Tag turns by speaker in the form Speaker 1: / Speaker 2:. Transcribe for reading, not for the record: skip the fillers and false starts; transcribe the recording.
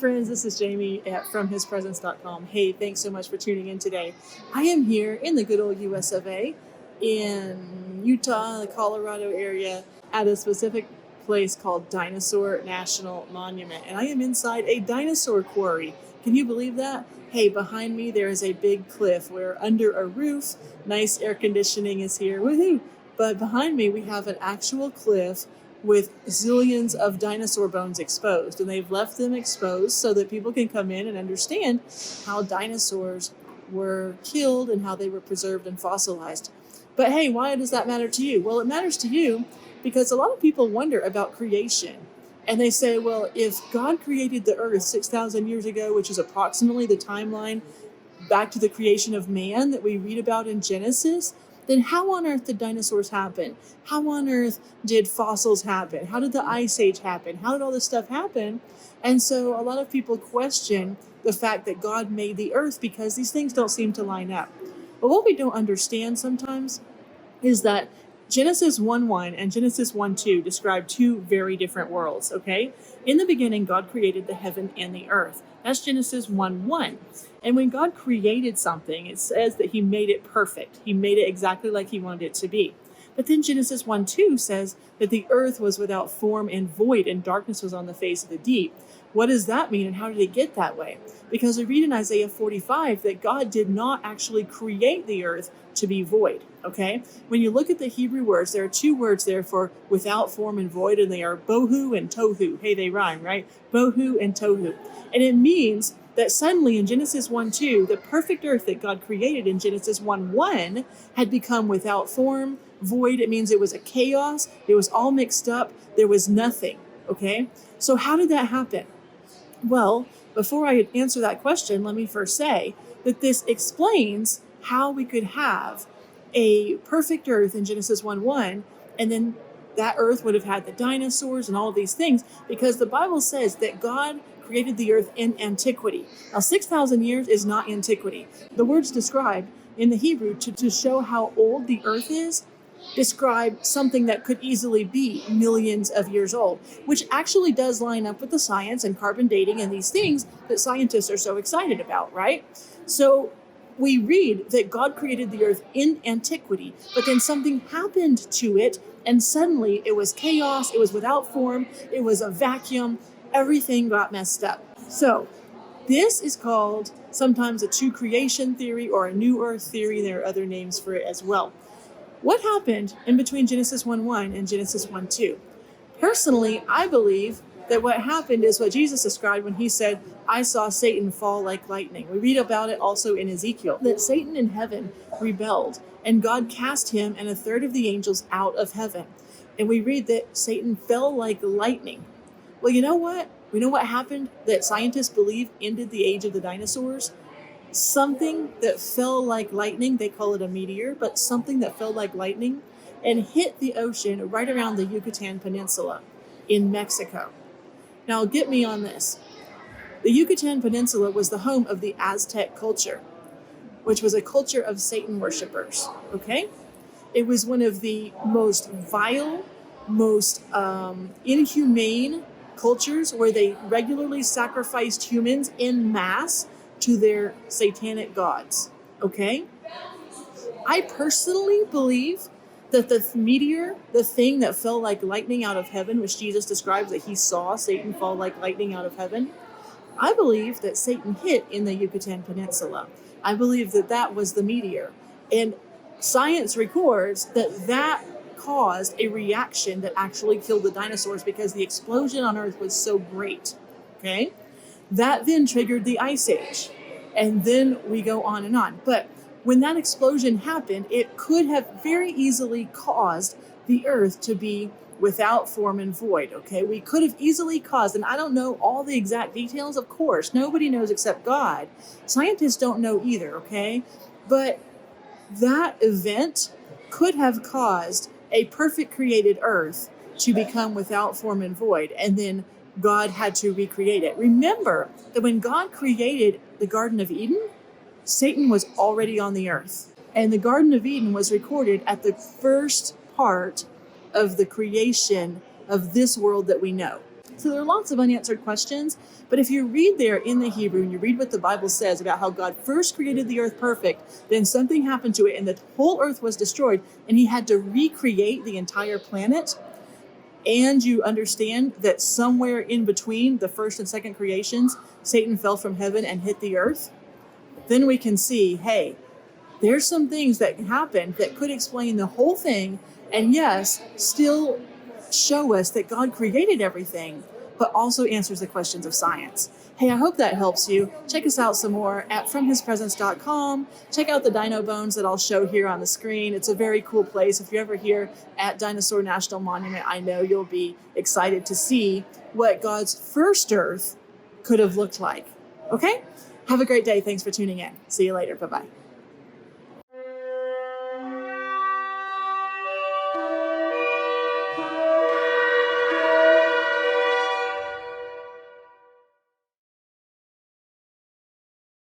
Speaker 1: friends, this is Jamie at FromHisPresence.com. Hey, thanks so much for tuning in today. I am here in the good old US of A, in Utah, the Colorado area, at a specific place called Dinosaur National Monument. And I am inside a dinosaur quarry. Can you believe that? Hey, behind me there is a big cliff. We're under a roof. Nice air conditioning is here. Woohoo! But behind me we have an actual cliff with zillions of dinosaur bones exposed. And they've left them exposed so that people can come in and understand how dinosaurs were killed and how they were preserved and fossilized. But hey, why does that matter to you? Well, it matters to you because a lot of people wonder about creation. And they say, well, if God created the earth 6,000 years ago, which is approximately the timeline back to the creation of man that we read about in Genesis, then how on earth did dinosaurs happen? How on earth did fossils happen? How did the Ice Age happen? How did all this stuff happen? And so a lot of people question the fact that God made the earth because these things don't seem to line up. But what we don't understand sometimes is that Genesis 1:1 and Genesis 1:2 describe two very different worlds, okay? In the beginning, God created the heaven and the earth. That's Genesis 1:1. And when God created something, it says that he made it perfect. He made it exactly like he wanted it to be. But then Genesis 1:2 says that the earth was without form and void, and darkness was on the face of the deep. What does that mean, and how did it get that way? Because we read in Isaiah 45 that God did not actually create the earth to be void, okay? When you look at the Hebrew words, there are two words there for without form and void, and they are bohu and tohu. Hey, they rhyme, right? Bohu and tohu. And it means that suddenly in Genesis 1:2, the perfect earth that God created in Genesis 1:1 had become without form, void. It means it was a chaos. It was all mixed up. There was nothing, okay? So how did that happen? Well, before I answer that question, let me first say that this explains how we could have a perfect earth in Genesis 1:1, and then that earth would have had the dinosaurs and all of these things, because the Bible says that God created the earth in antiquity. Now, 6,000 years is not antiquity. The words described in the Hebrew to show how old the earth is describe something that could easily be millions of years old, which actually does line up with the science and carbon dating and these things that scientists are so excited about, right? So we read that God created the earth in antiquity, but then something happened to it, and suddenly it was chaos, it was without form, it was a vacuum, everything got messed up. So this is called sometimes a two creation theory or a new earth theory. There are other names for it as well. What happened in between Genesis 1:1 and Genesis 1:2? Personally, I believe that what happened is what Jesus described when he said, I saw Satan fall like lightning. We read about it also in Ezekiel, that Satan in heaven rebelled, and God cast him and a third of the angels out of heaven. And we read that Satan fell like lightning. Well, you know what? We know what happened that scientists believe ended the age of the dinosaurs? Something that fell like lightning, they call it a meteor, but something that fell like lightning and hit the ocean right around the Yucatan Peninsula in Mexico. Now, get me on this. The Yucatan Peninsula was the home of the Aztec culture, which was a culture of Satan worshipers, okay? It was one of the most vile, most inhumane cultures where they regularly sacrificed humans en masse to their satanic gods, okay? I personally believe that the meteor, the thing that fell like lightning out of heaven, which Jesus describes that he saw Satan fall like lightning out of heaven, I believe that Satan hit in the Yucatan Peninsula. I believe that that was the meteor. And science records that that caused a reaction that actually killed the dinosaurs because the explosion on Earth was so great, okay? That then triggered the Ice Age, and then we go on and on. But when that explosion happened, it could have very easily caused the Earth to be without form and void, okay? We could have easily caused, and I don't know all the exact details, of course. Nobody knows except God. Scientists don't know either, okay? But that event could have caused a perfect created Earth to become without form and void, and then God had to recreate it. Remember that when God created the Garden of Eden, Satan was already on the earth. And the Garden of Eden was recorded at the first part of the creation of this world that we know. So there are lots of unanswered questions, but if you read there in the Hebrew and you read what the Bible says about how God first created the earth perfect, then something happened to it and the whole earth was destroyed and he had to recreate the entire planet, and you understand that somewhere in between the first and second creations, Satan fell from heaven and hit the earth, then we can see, hey, there's some things that happened that could explain the whole thing, and yes, still show us that God created everything, but also answers the questions of science. Hey, I hope that helps you. Check us out some more at FromHisPresence.com. Check out the dino bones that I'll show here on the screen. It's a very cool place. If you're ever here at Dinosaur National Monument, I know you'll be excited to see what God's first Earth could have looked like. Okay? Have a great day. Thanks for tuning in. See you later. Bye-bye.